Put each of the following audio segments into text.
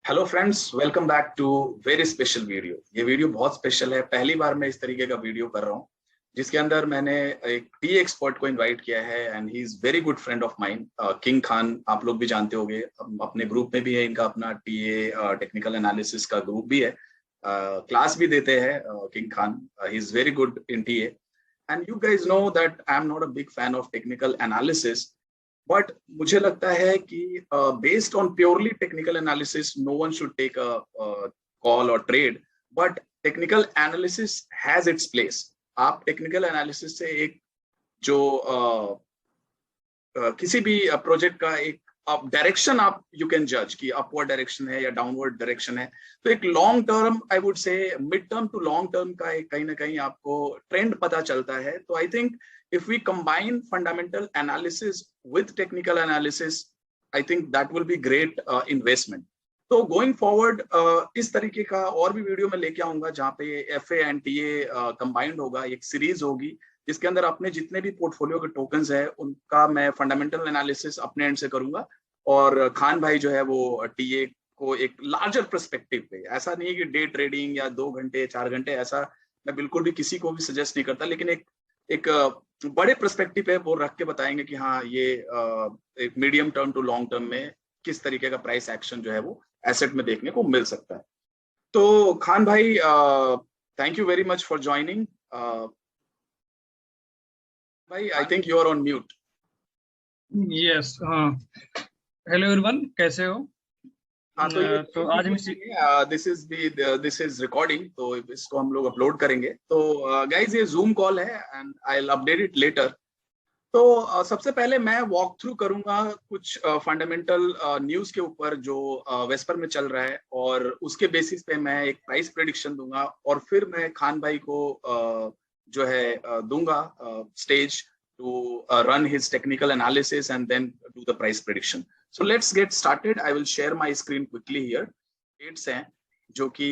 Hello friends, welcome back to very special video. ये video बहुत special है। पहली बार मैं इस तरीके का वीडियो कर रहा हूँ जिसके अंदर मैंने एक टी एक्सपर्ट को इनवाइट किया है and he is very good friend of mine. King Khan आप लोग भी जानते होंगे, अपने ग्रुप में भी है। इनका अपना टीए टेक्निकल एनालिसिस का ग्रुप भी है, क्लास भी देते हैं। King Khan he is very good in TA and you guys know that I am not a big fan of technical analysis, but मुझे लगता है कि based on purely technical analysis no one should take a call or trade, but technical analysis has its place. आप technical analysis से एक जो किसी भी प्रोजेक्ट का एक डायरेक्शन आप यू कैन जज कि अपवर्ड डायरेक्शन है या डाउनवर्ड डायरेक्शन है। तो एक long term, I would say mid term to long term का एक कहीं ना कहीं आपको ट्रेंड पता चलता है। तो I think if we combine fundamental analysis with technical analysis, I think that will be great investment. तो गोइंग फॉरवर्ड इस तरीके का और भी वीडियो में लेके आऊंगा जहाँ पे एफए एंड टीए कंबाइंड होगा। एक सीरीज होगी जिसके अंदर अपने जितने भी पोर्टफोलियो के टोकन्स है उनका मैं फंडामेंटल एनालिसिस अपने एंड से करूंगा, और खान भाई जो है वो टीए को एक लार्जर पर्सपेक्टिव पे। ऐसा नहीं है कि डे ट्रेडिंग या 2 घंटे 4 घंटे, ऐसा मैं बिल्कुल भी किसी को भी सजेस्ट नहीं करता, लेकिन एक बड़े पर्सपेक्टिव पे वो रख के बताएंगे कि हाँ ये एक medium term to long term में किस तरीके का प्राइस एक्शन जो है वो एसेट में देखने को मिल सकता है। तो खान भाई, thank you very much for joining. भाई I think you are on mute. Yes, हाँ। हेलो एवरीवन, कैसे हो? हाँ, तो ये तो आज हम दिस इज रिकॉर्डिंग, तो इसको हम लोग अपलोड करेंगे। तो गाइज ये जूम कॉल है and I will update it later. तो सबसे पहले मैं वॉक थ्रू करूंगा कुछ फंडामेंटल न्यूज के ऊपर जो वेस्पर में चल रहा है, और उसके बेसिस पे मैं एक प्राइस प्रेडिक्शन दूंगा, और फिर मैं खान भाई को जो है दूंगा stage to run his technical analysis and then do the price prediction. So let's get started. I will share my screen quickly here. Dates हैं जो कि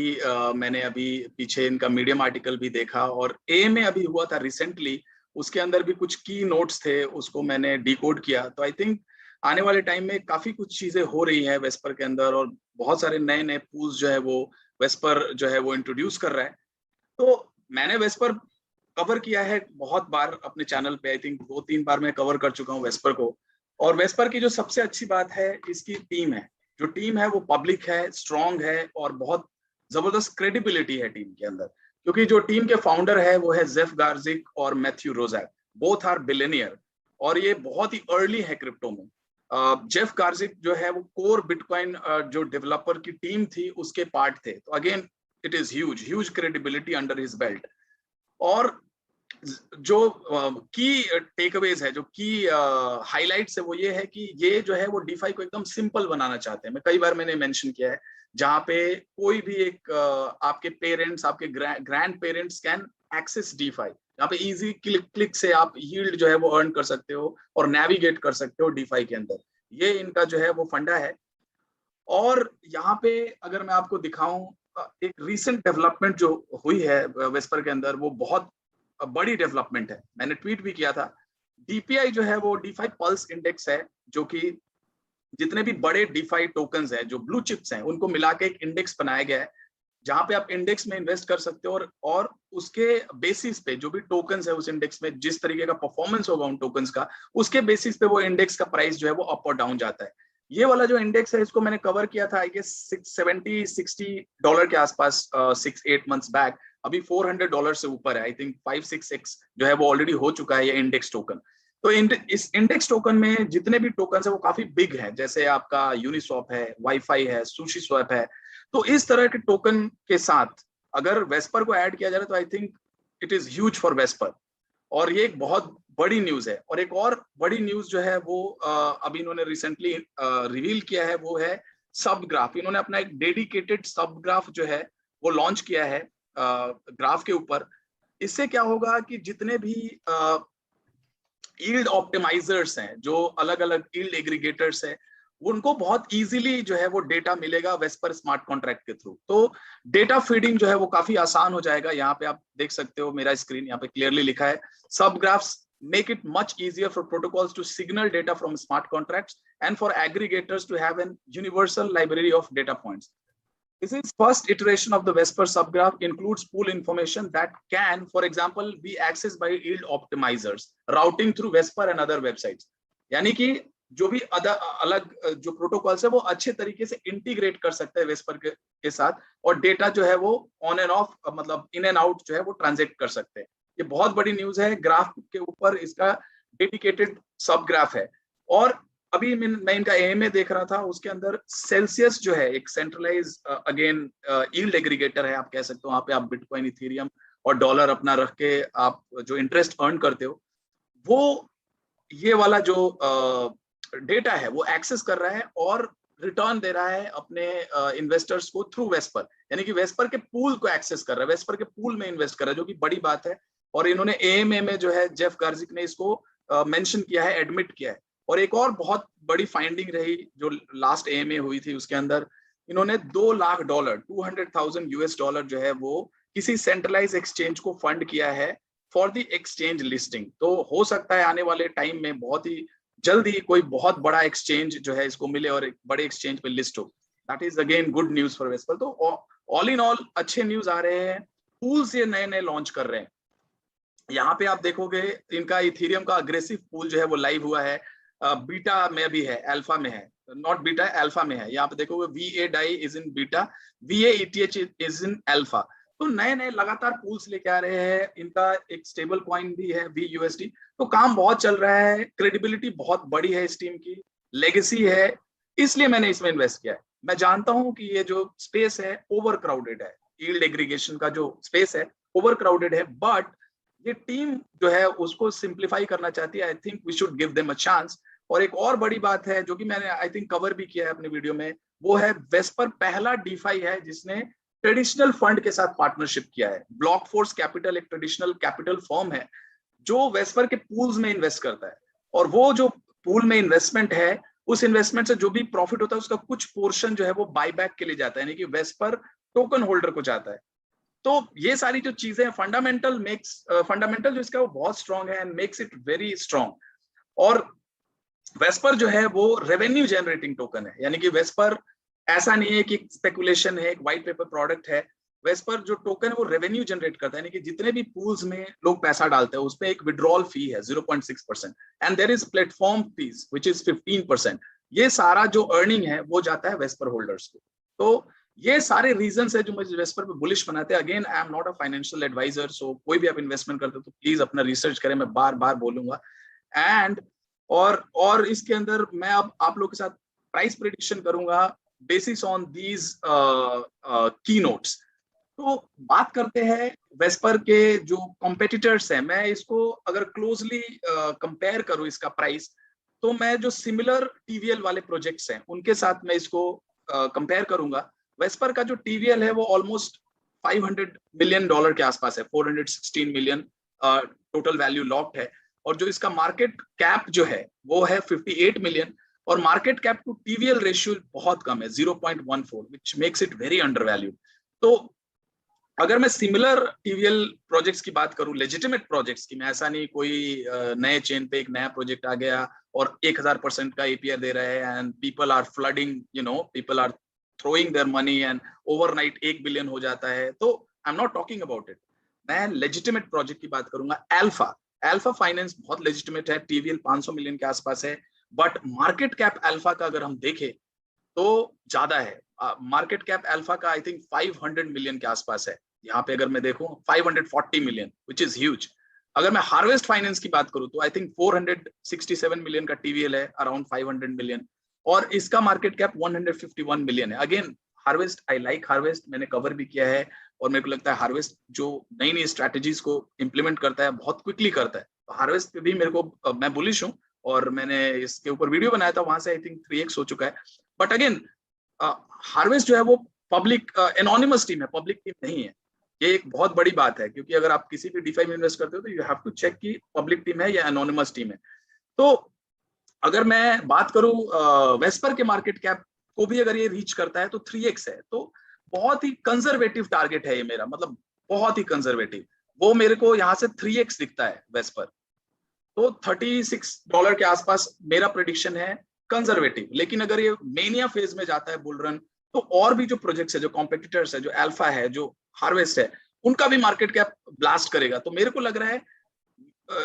मैंने अभी पीछे इनका मीडियम आर्टिकल भी देखा, और ए में अभी हुआ था रिसेंटली, उसके अंदर भी कुछ की नोट्स थे, उसको मैंने डिकोड किया। तो आई थिंक आने वाले टाइम में काफी कुछ चीजें हो रही हैं वेस्पर के अंदर, और बहुत सारे नए नए पूल्स जो है वो वेस्पर जो है वो इंट्रोड्यूस कर रहा है। तो मैंने वेस्पर कवर किया है बहुत बार अपने चैनल पे। आई थिंक 2-3 बार मैं कवर कर चुका हूँ वेस्पर को। और वेस्पर की जो सबसे अच्छी बात है, इसकी टीम है। जो टीम है वो पब्लिक है, स्ट्रॉन्ग है, और बहुत जबरदस्त क्रेडिबिलिटी है टीम के अंदर, क्योंकि जो टीम के फाउंडर है वो है जेफ गार्जिक और मैथ्यू रोजैक। बोथ आर बिलियनियर, और ये बहुत ही अर्ली है क्रिप्टो में। जेफ गार्जिक जो है वो कोर बिटकॉइन जो डेवलपर की टीम थी उसके पार्ट थे। तो again it is huge credibility under his belt. और जो की टेकअवेज है, जो की हाइलाइट्स है, वो ये है कि ये जो है वो डीफाई को एकदम सिंपल बनाना चाहते हैं। मैं कई बार मैंने मेंशन किया है, जहां पे कोई भी एक आपके पेरेंट्स, आपके grandparents can access DeFi, जहाँ पे इजी क्लिक से आप यील्ड जो है वो अर्न कर सकते हो और नेविगेट कर सकते हो डीफाई के अंदर। ये इनका जो है वो फंडा है। और यहाँ पे अगर मैं आपको दिखाऊं, एक रिसेंट डेवलपमेंट जो हुई है वेस्पर के अंदर, वो बहुत बड़ी डेवलपमेंट है। मैंने ट्वीट भी किया था। डीपीआई जो है वो डीफाई पल्स इंडेक्स है, जो कि जितने भी बड़े डीफाई टोकन्स हैं, जो ब्लू चिप्स हैं, उनको मिला के एक इंडेक्स बनाया गया है, जहां पे आप इंडेक्स में इन्वेस्ट कर सकते हो, और उसके बेसिस पे जो भी टोकन्स है उस इंडेक्स में जिस तरीके का परफॉर्मेंस होगा उन टोकन्स का, उसके बेसिस पे वो इंडेक्स का प्राइस जो है वो अप और डाउन जाता है। ये वाला जो इंडेक्स है इसको मैंने कवर किया था आई गेस $60 के आसपास 6-8 मंथ्स बैक। अभी $400 से ऊपर है। आई थिंक 5-6x जो है वो ऑलरेडी हो चुका है ये इंडेक्स टोकन। तो इस इंडेक्स टोकन में जितने भी टोकन है वो काफी बिग है, जैसे आपका यूनिस्वैप है, वाईफाई है, सुशी स्वैप है। तो इस तरह के टोकन के साथ अगर वेस्पर को ऐड किया जा रहा है तो I think it is huge for VSEPR, और ये एक बहुत बड़ी न्यूज है। और एक और बड़ी न्यूज जो है वो अभी इन्होंने रिसेंटली रिवील किया है, वो है सब ग्राफ। इन्होंने अपना एक डेडिकेटेड सब ग्राफ जो है वो लॉन्च किया है ग्राफ के ऊपर। इससे क्या होगा कि जितने भी यील्ड ऑप्टिमाइजर्स हैं, जो अलग अलग यील्ड एग्रीगेटर्स हैं, उनको बहुत इजीली जो है वो डेटा मिलेगा वेस्पर स्मार्ट कॉन्ट्रैक्ट के थ्रू। तो डेटा फीडिंग जो है वो काफी आसान हो जाएगा। यहाँ पे आप देख सकते हो, मेरा स्क्रीन यहाँ पे क्लियरली लिखा है, सब graphs make it much easier for protocols to signal data from smart contracts and for aggregators to have an universal library of data points. This is first iteration of the Vesper subgraph, includes pool information that can, for example, be accessed by yield optimizers, routing through Vesper and other websites. यानी कि जो भी अलग जो protocols है वो अच्छे तरीके से इंटीग्रेट कर सकते हैं वेस्पर के साथ, और डेटा जो है वो ऑन एंड ऑफ, मतलब इन एंड आउट जो है वो ट्रांजेक्ट कर सकते हैं। ये बहुत बड़ी न्यूज है। ग्राफ के ऊपर इसका डेडिकेटेड सब ग्राफ है। और अभी मैं इनका एएमए देख रहा था, उसके अंदर सेल्सियस जो है एक सेंट्रलाइज अगेन यील्ड एग्रीगेटर है, आप कह सकते हो। वहां पे आप बिटकॉइन, इथेरियम और डॉलर अपना रख के आप जो इंटरेस्ट अर्न करते हो, वो ये वाला जो डेटा है वो एक्सेस कर रहा है और रिटर्न दे रहा है अपने इन्वेस्टर्स को थ्रू वेस्पर, यानी कि वेस्पर के पूल को एक्सेस कर रहा है, वेस्पर के पूल में इन्वेस्ट कर रहा है, जो कि बड़ी बात है। और इन्होंने एएमए में जो है जेफ गार्जिक ने इसको मेंशन किया है, एडमिट किया है। और एक और बहुत बड़ी फाइंडिंग रही जो लास्ट एएमए हुई थी, उसके अंदर इन्होंने $2 लाख, $200,000 जो है वो किसी सेंट्रलाइज एक्सचेंज को फंड किया है फॉर द एक्सचेंज लिस्टिंग। तो हो सकता है आने वाले टाइम में बहुत ही जल्दी कोई बहुत बड़ा एक्सचेंज जो है इसको मिले और एक बड़े एक्सचेंज पे लिस्ट हो। That is again good news for VSEPR. तो ऑल इन ऑल अच्छे न्यूज आ रहे हैं। पूल्स ये नए नए लॉन्च कर रहे हैं। यहाँ पे आप देखोगे इनका इथेरियम का अग्रेसिव पूल जो है वो लाइव हुआ है, बीटा में भी है, अल्फा में है, नॉट बीटा, अल्फा में है। यहाँ पे देखोगे VA DAI is in beta, VA ETH is in alpha. तो नए नए लगातार पूल्स लेके आ रहे हैं। इनका एक स्टेबल कॉइन भी है VUSD। तो काम बहुत चल रहा है, क्रेडिबिलिटी बहुत बड़ी है इस टीम की, लेगेसी है, इसलिए मैंने इसमें इन्वेस्ट किया है। मैं जानता हूं कि ये जो स्पेस है ओवर क्राउडेड है, यील्ड एग्रीगेशन का जो स्पेस है ओवर क्राउडेड है, बट ये टीम जो है उसको सिंप्लीफाई करना चाहती है। I think we should give them a chance. और एक और बड़ी बात है जो कि मैंने आई थिंक कवर भी किया है अपने वीडियो में, वो है वेस्पर पहला डीफाई है जिसने ट्रेडिशनल फंड के साथ पार्टनरशिप किया है। ब्लॉक फोर्स कैपिटल एक ट्रेडिशनल कैपिटल फर्म है जो वेस्पर के पूल्स में इन्वेस्ट करता है, और वो जो पूल में इन्वेस्टमेंट है उस इन्वेस्टमेंट से जो भी प्रॉफिट होता है उसका कुछ पोर्शन जो है वो बायबैक के लिए जाता है, यानी कि वेस्पर टोकन होल्डर को जाता है। तो ये सारी जो चीजें फंडामेंटल जो इसका वो बहुत स्ट्रांग है and makes it very strong. और वेस्पर जो है वो रेवेन्यू जनरेटिंग टोकन है, यानी कि वेस्पर ऐसा नहीं है कि स्पेकुलेशन है, एक व्हाइट पेपर प्रोडक्ट है। वेस्पर जो टोकन है वो रेवेन्यू जनरेट करता है, यानी कि जितने भी पूल्स में लोग पैसा डालते हैं उसमें एक विड्रॉल फी है 0.6% and there is platform fees which is 15%। ये सारा जो अर्निंग है वो जाता है वेस्पर होल्डर्स को। तो ये सारे रीजंस है जो मुझे वेस्पर पे बुलिश बनाते हैं। Again I am not a financial adviser, so कोई भी आप इन्वेस्टमेंट करते हो तो प्लीज अपना रिसर्च करें, मैं बार बार बोलूंगा। एंड और इसके अंदर मैं अब आप लोगों के साथ प्राइस प्रेडिक्शन करूंगा बेसिस ऑन दीज की नोट्स। तो बात करते हैं वेस्पर के जो कॉम्पिटिटर्स हैं। मैं इसको अगर क्लोजली कंपेयर करूं इसका प्राइस, तो मैं जो सिमिलर टीवीएल वाले प्रोजेक्ट्स हैं उनके साथ मैं इसको कंपेयर करूंगा। वेस्पर का जो टीवीएल है वो ऑलमोस्ट $500 मिलियन के आसपास है, 416 मिलियन टोटल वैल्यू लॉक्ड है। और जो इसका मार्केट कैप जो है वो है 58 मिलियन, और मार्केट कैप टू टीवीएल रेशियो बहुत कम है 0.14, which makes it very under value. तो अगर मैं सिमिलर टीवीएल प्रोजेक्ट्स की बात करूं, लेजिटिमेट प्रोजेक्ट्स की, मैं ऐसा नहीं कोई नए चेन पे एक नया प्रोजेक्ट आ गया और 1000% का APR दे रहे हैं and people are flooding, people are throwing their money and overnight 1 billion हो जाता है, तो I am not talking about it. मैं लेजिटिमेट प्रोजेक्ट की बात करूंगा। अल्फा फाइनेंस बहुत लेजिटिमेट है, टीवीएल 500 मिलियन के आसपास है, बट मार्केट कैप अल्फा का अगर हम देखें तो ज्यादा है। मार्केट कैप अल्फा का आई थिंक 500 मिलियन के आसपास है। यहाँ पे अगर मैं देखूं 540 मिलियन विच इज ह्यूज। अगर मैं हार्वेस्ट फाइनेंस की बात करूं तो आई थिंक 467 मिलियन का टीवीएल है, अराउंड 500 मिलियन, और इसका मार्केट कैप 151 मिलियन है। Again harvest, I like harvest, मैंने कवर भी किया है और मेरे को लगता है हार्वेस्ट जो नई नई स्ट्रैटेजीज को इंप्लीमेंट करता है बहुत क्विकली करता है। तो हार्वेस्ट पे भी मेरे को मैं बुलिश हूँ और मैंने इसके ऊपर वीडियो बनाया था, वहां से आई थिंक 3x हो चुका है। बट अगेन हार्वेस्ट जो है वो पब्लिक एनोनिमस टीम है, पब्लिक टीम नहीं है। ये एक बहुत बड़ी बात है, क्योंकि अगर आप किसी भी डीफाई में इन्वेस्ट करते हो तो यू हैव टू चेक कि पब्लिक टीम है या एनोनिमस टीम है। तो अगर मैं बात करूं वेस्पर के मार्केट कैप को भी अगर ये रीच करता है तो 3x है, तो बहुत ही कंजर्वेटिव टारगेट है ये मेरा, मतलब बहुत ही कंजर्वेटिव। वो मेरे को यहाँ से 3x दिखता है वेस्पर, तो $36 के आसपास मेरा प्रेडिक्शन है कंजर्वेटिव। लेकिन अगर ये मेनिया फेज में जाता है बुल रन तो और भी जो प्रोजेक्ट्स है, जो कॉम्पिटिटर्स है, जो अल्फा है, जो हार्वेस्ट है, उनका भी मार्केट कैप ब्लास्ट करेगा। तो मेरे को लग रहा है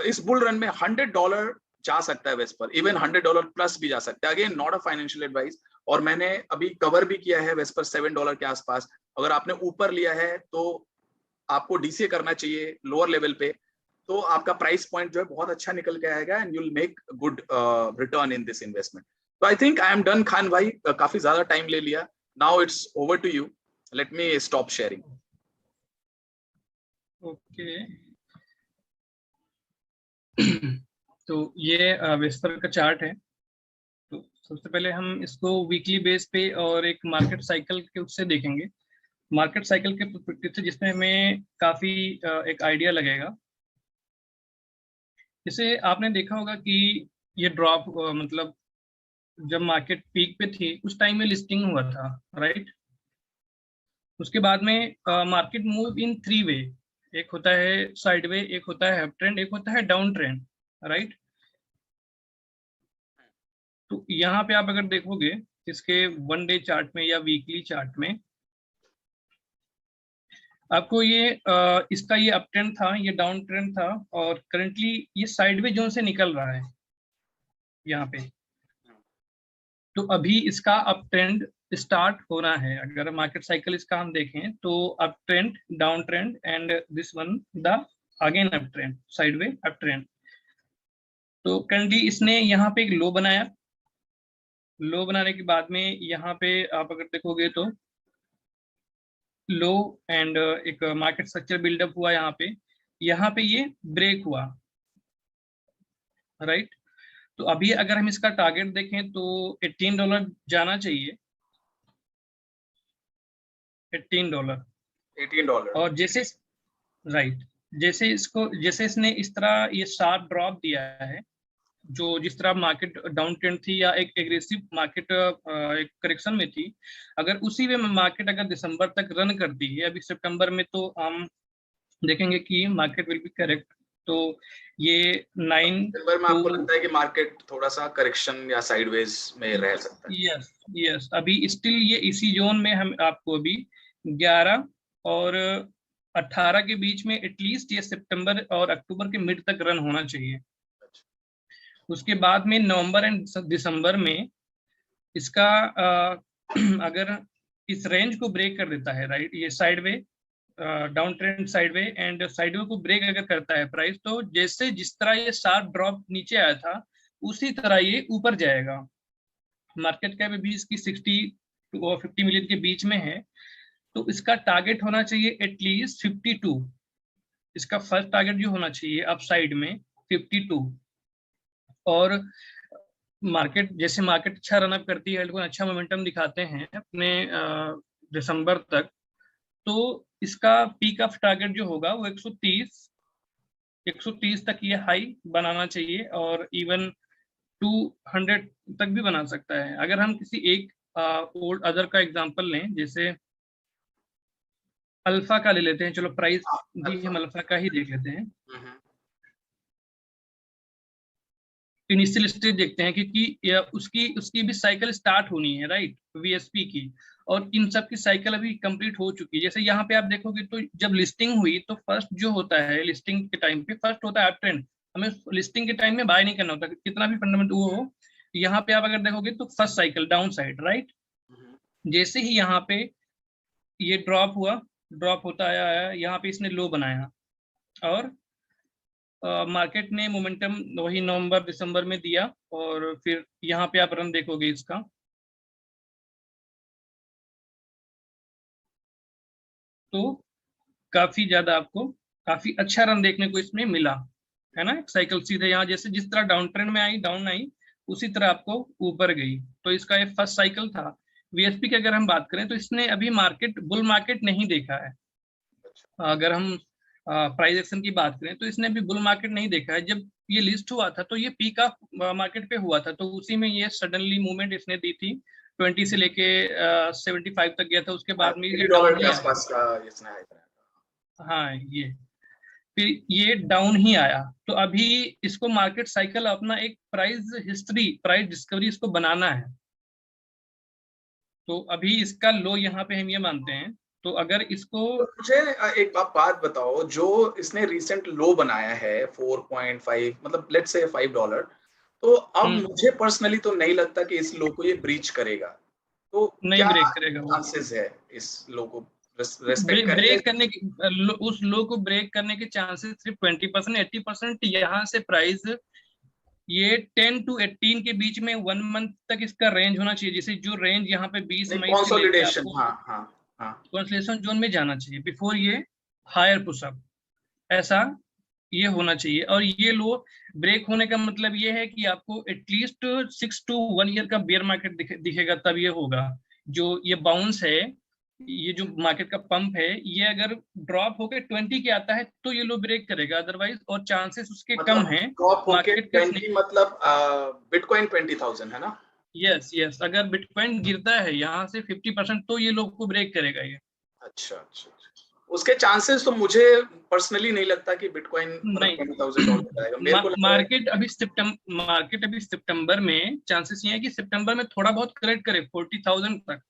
इस बुल रन में $100 जा सकता है वेस्पर, इवन $100 प्लस भी जा सकता है। Again not a financial advice, और मैंने अभी कवर भी किया है वेस्पर $7 के आसपास। अगर आपने ऊपर लिया है तो आपको डीसीए करना चाहिए लोअर लेवल पे, तो आपका प्राइस पॉइंट जो है बहुत अच्छा निकल के आएगा and you will make good return in this investment. तो I think I am done Khan भाई, काफी ज्यादा टाइम ले लिया। Now it's over to you, let me stop sharing. Okay तो ये वेस्पर का चार्ट है। तो सबसे पहले हम इसको वीकली बेस पे और एक मार्केट साइकिल के उससे देखेंगे, मार्केट साइकिल के पर्सपेक्टिव से, जिसमें हमें काफी एक आइडिया लगेगा। जैसे आपने देखा होगा कि ये ड्रॉप मतलब जब मार्केट पीक पे थी उस टाइम में लिस्टिंग हुआ था, राइट। उसके बाद में मार्केट मूव इन 3 वे, एक होता है साइड वे, एक होता है अप ट्रेंड, एक होता है डाउन ट्रेंड, राइट। तो यहाँ पे आप अगर देखोगे इसके 1 डे चार्ट में या वीकली चार्ट में, आपको ये इसका ये अप ट्रेंड था, ये डाउन ट्रेंड था, और करंटली ये साइडवे जोन से निकल रहा है यहाँ पे। तो अभी इसका अप ट्रेंड स्टार्ट होना है। अगर मार्केट साइकिल इसका हम देखें तो up trend, down trend and this one the again up trend, sideway up trend. तो करंटली इसने यहाँ पे एक लो बनाया, लो बनाने के बाद में यहाँ पे आप अगर देखोगे तो लो एंड एक मार्केट स्ट्रक्चर बिल्डअप हुआ यहाँ पे ये ब्रेक हुआ, राइट। तो अभी अगर हम इसका टारगेट देखें तो $18 जाना चाहिए, $18। $18 और जैसे, राइट, जैसे इसने इस तरह ये शार्प ड्रॉप दिया है, जो जिस तरह मार्केट डाउन ट्रेंड थी या एक एग्रेसिव मार्केट एक करेक्शन में थी, अगर उसी वे में मार्केट अगर दिसंबर तक रन करती है, अभी सितंबर में तो हम देखेंगे कि मार्केट विल बी करेक्ट। तो ये 9 दिसंबर में टू, आपको लगता है कि मार्केट थोड़ा सा करेक्शन या साइडवेज में रह सकता है? यस यस, अभी स्टिल ये इसी जोन में हम आपको अभी 11 और 18 के बीच में एटलीस्ट ये सितंबर और अक्टूबर के मिड तक रन होना चाहिए। उसके बाद में नवंबर एंड दिसंबर में इसका अगर इस रेंज को ब्रेक कर देता है, राइट, ये sideway down trend sideway and sideway को ब्रेक अगर करता है प्राइस, तो जैसे जिस तरह ये शार्प ड्रॉप नीचे आया था उसी तरह ये ऊपर जाएगा। मार्केट कैप भी इसकी 60 और 50 मिलियन के बीच में है, तो इसका टारगेट होना चाहिए एटलीस्ट 52। इसका फर्स्ट टारगेट जो होना चाहिए अप साइड में 52। और जैसे मार्केट अच्छा रनअप करती है, अच्छा मोमेंटम दिखाते हैं अपने दिसंबर तक, तो इसका पीक ऑफ टारगेट जो होगा वो 130 तक ये हाई बनाना चाहिए, और इवन 200 तक भी बना सकता है। अगर हम किसी एक ओल्ड अदर का एग्जांपल लें, जैसे अल्फा का ले लेते हैं, चलो प्राइस भी हम अल्फा का ही देख लेते हैं। इनिशियल स्टेज देखते हैं, क्योंकि उसकी भी साइकिल स्टार्ट होनी है, राइट, वीएसपी की, और इन सब की साइकिल अभी कंप्लीट हो चुकी है। जैसे यहाँ पे आप देखोगे तो जब लिस्टिंग हुई तो फर्स्ट जो होता है लिस्टिंग के टाइम पे फर्स्ट होता है अप ट्रेंड। हमें लिस्टिंग के टाइम में बाय नहीं करना होता, कितना भी फंडामेंटल वो हो। यहाँ पे आप अगर देखोगे तो first cycle down side, right. जैसे ही यहाँ पे ये ड्रॉप हुआ, ड्रॉप होता आया, यहाँ पे इसने लो बनाया, और मार्केट ने मोमेंटम वही नवंबर दिसंबर में दिया, और फिर यहाँ पे आप रन देखोगे इसका, तो काफी ज्यादा आपको काफी अच्छा रन देखने को इसमें मिला है ना। साइकिल सीधे यहाँ जैसे जिस तरह डाउन ट्रेंड में आई, डाउन आई, उसी तरह आपको ऊपर गई। तो इसका ये फर्स्ट साइकिल था। वीएसपी की अगर हम बात करें तो इसने अभी बुल मार्केट नहीं देखा है। अगर हम प्राइस एक्शन की बात करें तो इसने भी बुल मार्केट नहीं देखा है। जब ये लिस्ट हुआ था तो ये पीक ऑफ मार्केट पे हुआ था, तो उसी में ये सडनली मूवमेंट इसने दी थी, 20 से लेके 75 तक गया था। उसके बाद में ये डाउन के आसपास का इसने हाँ, ये फिर ये डाउन ही आया। तो अभी इसको मार्केट साइकिल अपना एक प्राइस हिस्ट्री, प्राइस डिस्कवरी इसको बनाना है। तो अभी इसका लो यहाँ पे हम ये मानते हैं, तो अगर इसको तो मुझे एक आप बात बताओ, जो इसने रिसेंट लो बनाया है 4.5 मतलब लेट्स से $5, तो अब मुझे पर्सनली तो नहीं लगता कि इस लो को ये ब्रीच करेगा। तो नहीं क्या ब्रेक करेगा वो। चांसेस है इस लो को रेस्पेक्ट करेगा? ब्रेक करने की उस लो को ब्रेक करने के चांसेस सिर्फ 20%, 80%। यहाँ से प्राइस ये 10 to 18 के बीच में 1 मंथ तक इसका रेंज होना चाहिए। जैसे जो रेंज यहाँ पे 20 नहीं, मई से लेके कंसोलिडेशन, आपको हाँ हाँ हाँ। कंसोलिडेशन जोन में जाना चाहिए बिफोर ये हायर पुशअप, ऐसा ये होना चाहिए। और ये लो ब्रेक होने का मतलब ये है कि आपको एटलीस्ट 6 to 1 ईयर का बेयर मार्केट दिखेगा, तब ये होगा। जो ये बाउंस है, ये जो मार्केट का पंप है, ये अगर ड्रॉप होकर 20 के आता है तो ये लो ब्रेक करेगा, अदरवाइज और चांसेस उसके कम मतलब हैं ड्रॉप होके मार्केट का। 20 मतलब बिटकॉइन 20,000 है ना? यस यस, अगर बिटकॉइन गिरता है यहाँ से 50% तो ये लोग को ब्रेक करेगा ये। अच्छा अच्छा अच्छा। उसके चांसेस तो मुझे पर्सनली नहीं लगता कि बिटकॉइन मतलब नहीं, $20,000 जाएगा। मेरे को लग रहा है मार्केट अभी सितंबर में चांसेस ये है कि सितंबर में थोड़ा बहुत करेक्ट करे 40,000 तक।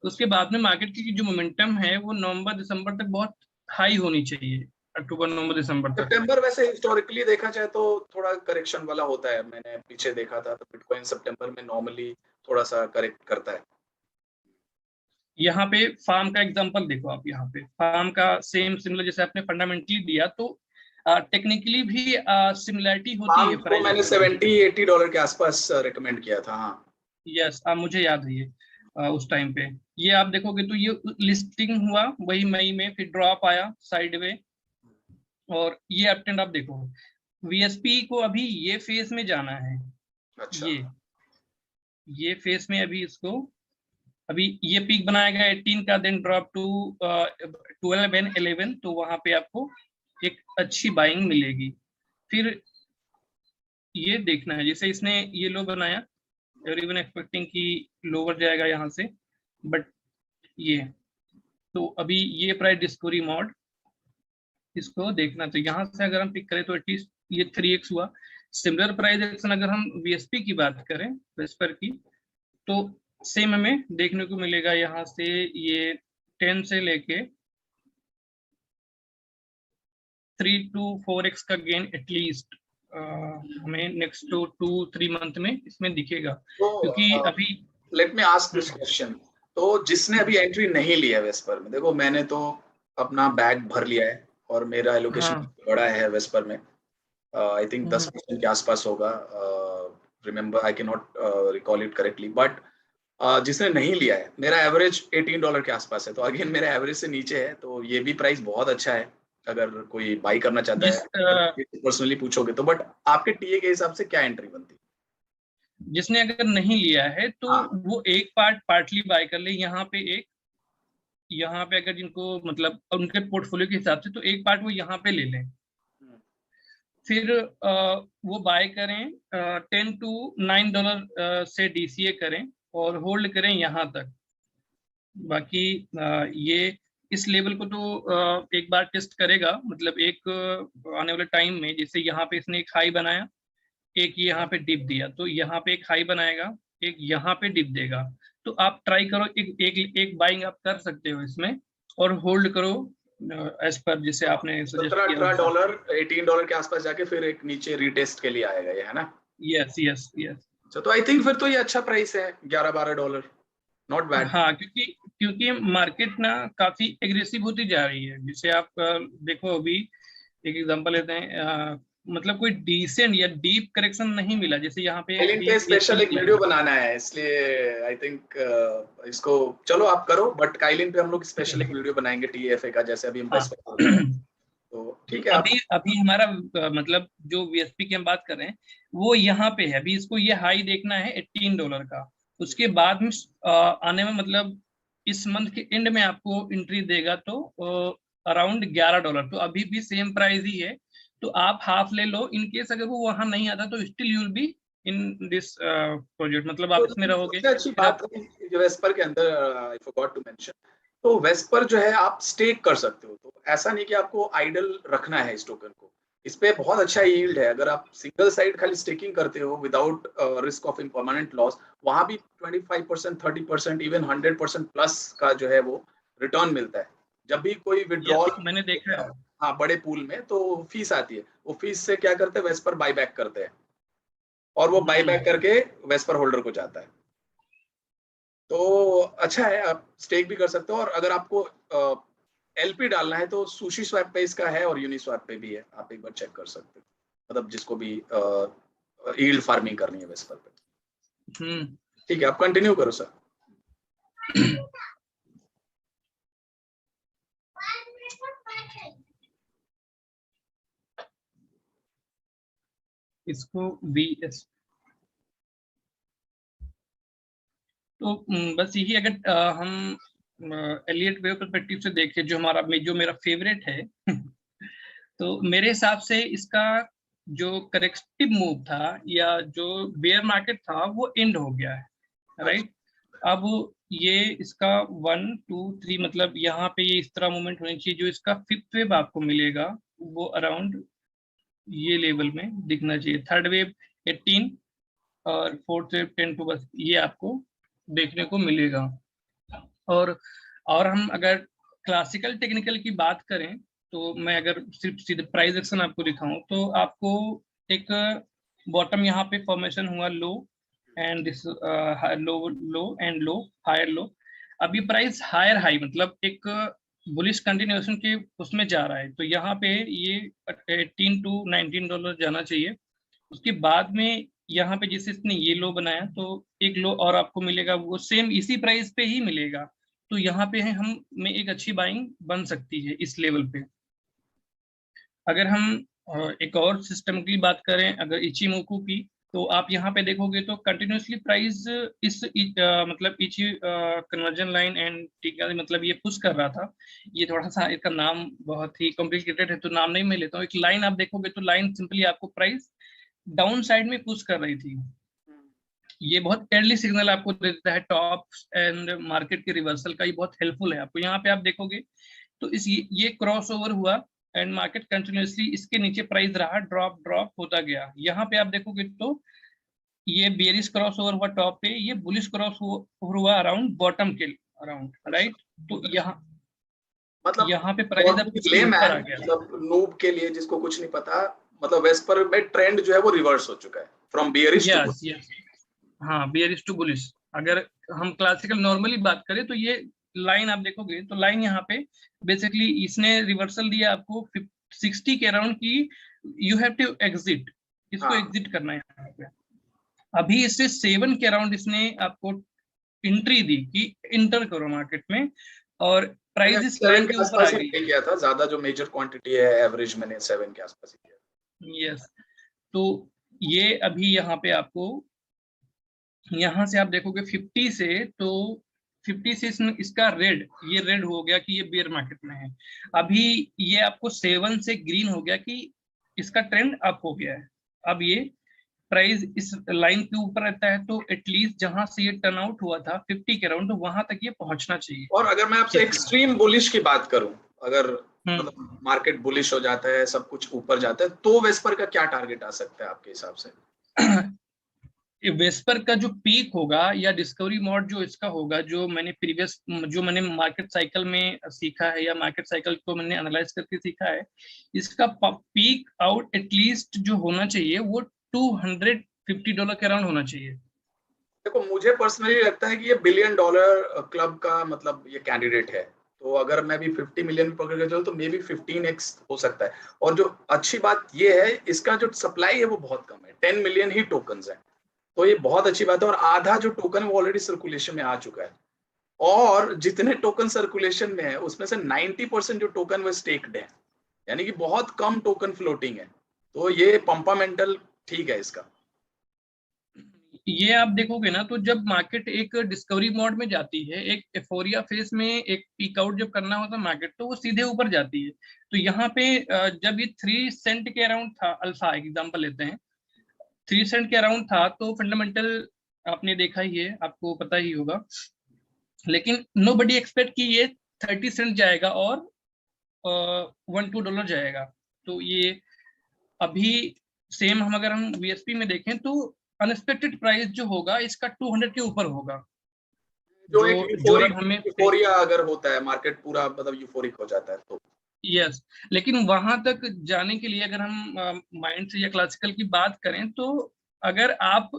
तो उसके बाद में मार्केट की जो मोमेंटम है वो नवंबर दिसंबर तक बहुत हाई होनी चाहिए, अक्टूबर नवंबर दिसंबर तक। सितंबर वैसे हिस्टोरिकली देखा जाए तो थोड़ा करेक्शन वाला होता है। मैंने पीछे देखा था तो बिटकॉइन सितंबर में नॉर्मली थोड़ा सा करेक्ट करता है। यहाँ पे फार्म का एग्जांपल देखो आप, यहाँ पे फार्म का सेम सिमिलर जैसे आपने फंडामेंटली दिया, तो टेक्निकली भी सिमिलैरिटी होती पाम है को मैंने प्राइजेस में। 70-80 डॉलर के आसपास रिकमेंड किया था। हाँ यस, मुझे याद है ये। उस टाइम पे ये आप देखोगे तो ये लिस्टिंग हुआ वही मई में, फिर ड्रॉप आया साइड वे, और ये अप ट्रेंड आप देखो। वीएसपी को अभी ये फेज में जाना है, अच्छा। ये फेज में अभी इसको, अभी ये पीक बनाएगा 18 का, देन ड्रॉप टू 12 एंड 11, तो वहां पे आपको एक अच्छी बाइंग मिलेगी। फिर ये देखना है, जैसे इसने ये लो बनाया, एवरीवन एक्सपेक्टिंग कि लोअर जाएगा यहाँ से, बट ये तो अभी ये प्राइस डिस्कवरी मोड, इसको देखना। तो यहाँ से अगर हम पिक करें तो एटलीस्ट ये 3x हुआ। सिमिलर प्राइस एक्शन अगर हम वीएसपी की बात करें, वेस्पर की, तो सेम हमें देखने को मिलेगा यहाँ से ये 10 से लेके 3 to 4x का गेन एटलीस्ट हमें नेक्स्ट 2-3 मंथ में इसमें दिखेगा, क्योंकि तो अभी let me ask this question. तो जिसने अभी एंट्री नहीं लिया है वेस्पर में, देखो मैंने तो अपना बैग भर लिया है और मेरा एलोकेशन हाँ बड़ा है वेस्पर में। आई थिंक 10% के आसपास होगा। Remember I can not recall it correctly, but जिसने नहीं लिया है, मेरा एवरेज $18 के आसपास है। तो अगेन मेरा एवरेज से नीचे है, तो ये भी प्राइस बहुत अच्छा है अगर कोई बाई करना चाहता जिस है। पर्सनली पूछोगे तो, बट आपके टीए के हिसाब से क्या एंट्री बनती है? जिसने अगर नहीं लिया है तो हाँ वो एक पार्टली बाय कर ले यहाँ पे एक, यहाँ पे अगर जिनको मतलब उनके पोर्टफोलियो के हिसाब से, तो एक पार्ट वो यहाँ पे ले लें। फिर वो बाय करें, $10 to $9 से डीसीए करें और होल्ड करें यहाँ तक। बाकी ये इस लेवल को तो एक बार टेस्ट करेगा, मतलब एक आने वाले टाइम में, जैसे यहाँ पे इसने एक हाई बनाया, एक यहाँ पे डिप दिया, तो यहाँ पे एक हाई बनाएगा, एक यहाँ पे डिप देगा। तो आप ट्राई करो, एक बाइंग आप कर सकते हो इसमें, और होल्ड करो एज पर जैसे आपने सजेस्ट किया वैसा। $17-18 $18 के आसपास जाके फिर एक नीचे रीटेस्ट के लिए आएगा ये, है ना? Yes yes yes. तो आई थिंक फिर तो ये अच्छा प्राइस है, $11-12, नॉट बैड। हाँ, क्योंकि क्योंकि मार्केट ना काफी एग्रेसिव होती जा रही है। जैसे आप देखो अभी एक एग्जांपल लेते हैं, मतलब कोई डिसेंट या डीप करेक्शन नहीं मिला, जैसे यहाँ पे काइलिन पे डीप स्पेशल एक वीडियो बनाना है, इसलिए आई थिंक इसको चलो आप करो, बट काइलिन पे हम लोग स्पेशल एक वीडियो बनाएंगे टीएफए का, जैसे अभी हम हाँ। तो ठीक है आप। अभी अभी हमारा मतलब जो वीएसपी की हम बात कर रहे हैं वो यहाँ पे है, अभी इसको ये हाई देखना है $18 का। उसके बाद में आने में मतलब इस मंथ के एंड में आपको एंट्री देगा, तो अराउंड $11, तो अभी भी सेम प्राइस ही है। तो आप हाफ ले लो, इन केस अगर वो वहां नहीं आता तो still you will be in this project, मतलब आप तो इसमें रहोगे। सबसे अच्छी फिर बात आप है जो वेस्पर के अंदर आई फॉरगॉट टू मेंशन, तो वेस्पर जो है आप स्टेक कर सकते हो। तो ऐसा नहीं कि आपको आइडल रखना है इस टोकन को। इस पे बहुत अच्छा यील्ड है। अगर आप सिंगल साइड खाली स्टेकिंग करते हो without risk of impermanent loss, वहां भी 25%, 30%, इवन 100% प्लस का जो है वो रिटर्न मिलता है। जब भी कोई विड्रॉल, मैंने देखा है। हाँ, बड़े पूल में तो फीस आती है, वो फीस से क्या करते हैं, वेस्पर बाय बैक करते हैं, और वो बाय बैक करके वेस्पर होल्डर को जाता है। तो अच्छा है, आप स्टेक भी कर सकते हो। और अगर आपको एलपी डालना है तो सुशी स्वैप पे इसका है और यूनिस्वैप पे भी है, आप एक बार चेक कर सकते हो, मतलब जिसको भी यील्ड फार्मिंग करनी है वेस्पर पे। ठीक है, आप कंटिन्यू करो सर। इसको बीएस, तो बस यही, अगर हम एलियट वेव पर्सपेक्टिव से देखें, जो मेरा फेवरेट है तो मेरे हिसाब से इसका जो करेक्टिव मूव था या जो बेयर मार्केट था वो एंड हो गया है, राइट। अब ये इसका 1 2 3 मतलब यहाँ पे ये इस तरह मूवमेंट होनी चाहिए। जो इसका फिफ्थ वेव आपको मिलेगा वो अराउंड ये लेवल में दिखना चाहिए। थर्ड वेव 18 और फोर्थ वेव 10 to, बस ये आपको देखने को मिलेगा। और हम अगर क्लासिकल टेक्निकल की बात करें तो मैं अगर सिर्फ सीधे प्राइस एक्शन आपको दिखाऊं तो आपको एक बॉटम यहाँ पे फॉर्मेशन हुआ low and this low low and low higher low. अभी प्राइस हायर हाई मतलब एक बुलिश कंटिन्यूएशन के उसमें जा रहा है, तो यहाँ पे ये 18 to 19 डॉलर जाना चाहिए। उसके बाद में यहाँ पे जैसे इसने ये लो बनाया तो एक लो और आपको मिलेगा, वो सेम इसी प्राइस पे ही मिलेगा। तो यहाँ पे है हम में एक अच्छी बाइंग बन सकती है इस लेवल पे। अगर हम एक और सिस्टम की बात करें, अगर इचिमोकू की, तो आप यहाँ पे देखोगे तो कंटिन्यूसली प्राइस इस मतलब इची कन्वर्जन लाइन एंड टीका मतलब ये पुश कर रहा था। ये थोड़ा सा इसका नाम बहुत ही कॉम्प्लिकेटेड है तो नाम नहीं मैं लेता हूँ। एक लाइन आप देखोगे तो लाइन सिंपली आपको प्राइस डाउन साइड में पुश कर रही थी। ये बहुत अर्ली सिग्नल आपको दे देता है टॉप एंड मार्केट के रिवर्सल का, ये बहुत हेल्पफुल है आपको। यहाँ पे आप देखोगे तो ये क्रॉस ओवर हुआ एंड मार्केट कंटिन्यूसली इसके नीचे प्राइस रहा, ड्रॉप ड्रॉप होता गया। यहाँ पे आप देखोगे तो ये बेरिश क्रॉस ओवर हुआ टॉप पे, ये बुलिश क्रॉस ओवर हुआ अराउंड बॉटम के अराउंड, राइट। तो मतलब यहाँ पे प्राइस अब ऊपर आ गया। मतलब नूब के लिए जिसको कुछ नहीं पता, मतलब वेस्पर में ट्रेंड जो है वो रिवर्स हो चुका है from bearish to bullish. Yes, हाँ, बियरिश टू बुलिश। अगर हम क्लासिकल नॉर्मली बात करें तो ये लाइन आप देखोगे तो लाइन यहाँ पे बेसिकली इसने रिवर्सल दिया आपको 60 के अराउंड की, यू हैव टू एग्जिट, इसको एग्जिट करना है यहाँ पे। अभी इससे 7 के अराउंड इसने आपको एंट्री दी कि इंटर करो मार्केट में, और प्राइस इस लाइन के ऊपर आ गई किया था। ज्यादा जो मेजर क्वांटिटी है एवरेज मैंने 7 के आसपास ही किया। यस, तो ये अभी यहाँ पे आपको, यहाँ से आप देखोगे 50 से, तो 50 से इसका रेड, ये रेड हो गया कि ये बेयर मार्केट में है। अभी ये आपको 7 से ग्रीन हो गया कि इसका ट्रेंड अप हो गया है। अब ये प्राइस इस लाइन के ऊपर रहता है तो एटलीस्ट जहां से ये टर्न आउट हुआ था 50 के अराउंड, तो वहां तक ये पहुंचना चाहिए। और अगर मैं आपसे एक्सट्रीम बुलिश की बात करूं, अगर मतलब मार्केट बुलिश हो जाता है, सब कुछ ऊपर जाता है, तो वेस्पर का क्या टारगेट आ सकता है आपके हिसाब से? वेस्पर का जो पीक होगा या डिस्कवरी मोड जो इसका होगा, जो मैंने मार्केट साइकिल में सीखा है या मार्केट साइकिल को मैंने एनालाइज करके सीखा है, इसका पीक आउट एटलीस्ट जो होना चाहिए वो $250 के अराउंड होना चाहिए। देखो, मुझे पर्सनली लगता है कि ये $1 बिलियन क्लब का मतलब ये कैंडिडेट है। तो अगर मैं भी 50 मिलियन पकड़ के चलूं तो मे बी 15x हो सकता है। और जो अच्छी बात ये है, इसका जो सप्लाई है वो बहुत कम है, 10 मिलियन ही टोकन्स है। तो ये बहुत अच्छी बात है। और आधा जो टोकन है वो ऑलरेडी सर्कुलेशन में आ चुका है, और जितने टोकन सर्कुलेशन में है उसमें से 90% जो टोकन वो स्टेक्ड है, यानी कि बहुत कम टोकन फ्लोटिंग है। तो ये पंपामेंटल ठीक है इसका। ये आप देखोगे ना तो जब मार्केट एक डिस्कवरी मोड में जाती है, एक एफोरिया फेज में, एक पीक आउट जब करना होता है मार्केट, तो वो सीधे ऊपर जाती है। तो यहाँ पे जब ये 3 सेंट के अराउंड था, अल्फा एग्जांपल लेते हैं, 3 सेंट के अराउंड था, तो फंडामेंटल आपने देखा ही है, आपको पता ही होगा। लेकिन नो बडी एक्सपेक्ट कि ये 30 सेंट जाएगा और $1-2 जाएगा। तो ये अभी सेम अगर हम VSP में देखें तो अनएक्सपेक्टेड प्राइस जो होगा इसका 200 के ऊपर होगा। जो एक जो हमें यूफोरिया अगर होता है, मार्केट पूरा मतलब यूफोरिक हो जाता है तो। यस, लेकिन वहां तक जाने के लिए अगर हम माइंड से या क्लासिकल की बात करें तो अगर आप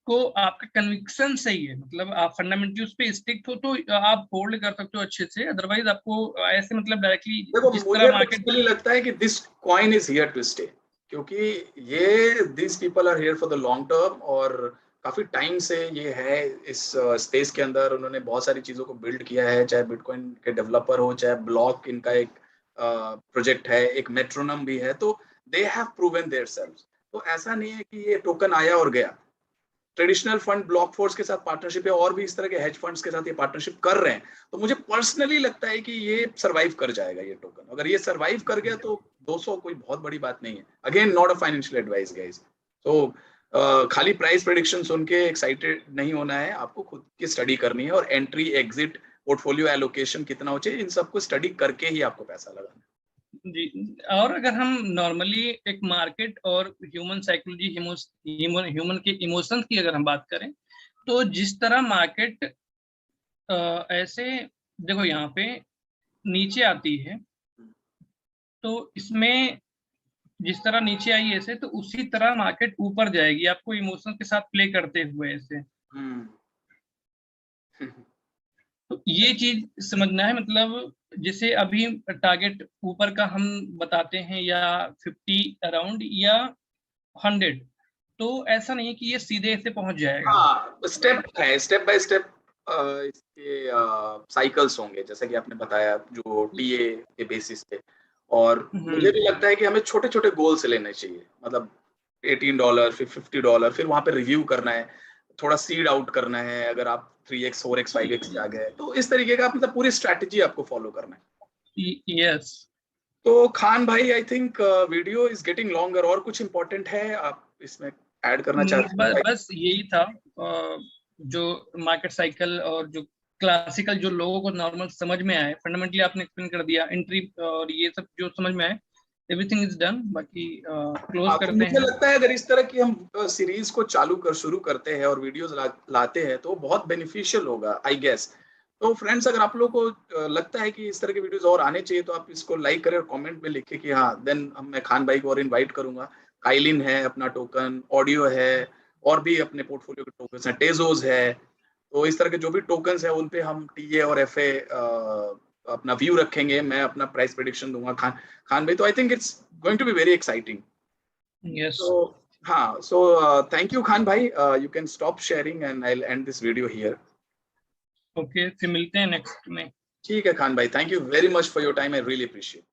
को आपका कन्विक्शन सही है, मतलब आप फंडामेंटल्स पे स्टिक हो तो आप होल्ड कर सकते हो अच्छे से। अदरवाइज आपको ऐसे मतलब डायरेक्टली देखो, जिस मुझे तरह मार्केट पर्सनली लगता है कि this coin is here to stay, क्योंकि ये this people are here for the long term, और काफी टाइम से ये है इस स्पेस के अंदर। उन्होंने बहुत सारी चीजों को बिल्ड किया है, चाहे बिटकॉइन के डेवलपर हो, चाहे ब्लॉक इनका एक प्रोजेक्ट है, एक मेट्रोनम भी है, तो they have proven their selves. तो ऐसा नहीं है कि ये टोकन आया और गया। ट्रेडिशनल फंड ब्लॉक फोर्स के साथ पार्टनरशिप है, और भी इस तरह के हेज फंड्स के साथ ये पार्टनरशिप कर रहे हैं, तो मुझे पर्सनली लगता है कि ये सरवाइव कर जाएगा। ये टोकन अगर ये सरवाइव कर गया तो 200 कोई बहुत बड़ी बात नहीं है। Again, not a financial advice guys. तो खाली प्राइस प्रेडिक्शन सुन के एक्साइटेड नहीं होना है, आपको खुद की स्टडी करनी है, और एंट्री एग्जिट पोर्टफोलियो एलोकेशन कितना हो चाहिए, इन सबको स्टडी करके ही आपको पैसा लगाना है। जी। और अगर हम नॉर्मली एक मार्केट और ह्यूमन साइकोलॉजी, ह्यूमन के इमोशंस की अगर हम बात करें तो जिस तरह मार्केट ऐसे देखो यहाँ पे नीचे आती है तो इसमें जिस तरह नीचे आई ऐसे, तो उसी तरह मार्केट ऊपर जाएगी आपको इमोशन के साथ प्ले करते हुए ऐसे। तो ये चीज समझना है, मतलब जैसे अभी टारगेट ऊपर का हम बताते हैं या 50 अराउंड या 100, तो ऐसा नहीं है कि ये सीधे से पहुंच जाएगा। हाँ, स्टेप है, स्टेप बाय स्टेप इसके साइकिल्स होंगे, जैसे कि आपने बताया, जो टीए के बेसिस पे। और मुझे भी लगता है कि हमें छोटे छोटे गोल्स लेने चाहिए, मतलब $18, फिर $50, फिर वहां पे रिव्यू करना है, थोड़ा सीड आउट करना है। अगर आप 3x 4x 5x आ गए, तो इस तरीके का मतलब पूरी स्ट्रैटेजी आपको फॉलो करना है। यस। तो खान भाई, I think video is getting longer. और कुछ इंपॉर्टेंट है आप इसमें ऐड करना चाहते हैं? बस यही था, जो मार्केट साइकिल और जो क्लासिकल जो लोगों को नॉर्मल समझ में आए, फंडामेंटली आपने एक्सप्लेन कर दिया, एंट्री और ये सब जो समझ में आए, एवरीथिंग इज डन। बाकी क्लोज तो करते मुझे हैं। लगता है अगर इस तरह की हम सीरीज को शुरू करते हैं और वीडियोस लाते हैं, तो बहुत बेनिफिशियल होगा, आई गेस। तो फ्रेंड्स, अगर आप लोगों को लगता है कि इस तरह के वीडियोस और आने चाहिए, तो आप इसको लाइक करें और कमेंट में लिखें कि हाँ, देन मैं खान भाई को और इनवाइट करूंगा। काइलिन है अपना टोकन, ऑडियो है, और भी अपने पोर्टफोलियो के टोकन है, टेजोस है। तो इस तरह के जो भी टोकन है, उन पे हम टीए और एफए अपना व्यू रखेंगे। मैं अपना प्राइस प्रेडिक्शन दूंगा, खान भाई। तो I think it's going to be very exciting. Yes. So, हाँ, so thank you Khan bhai. You can stop sharing and I'll end this video here. Okay, फिर मिलते हैं नेक्स्ट में। ठीक है खान भाई, thank you very much for your time. I really appreciate it.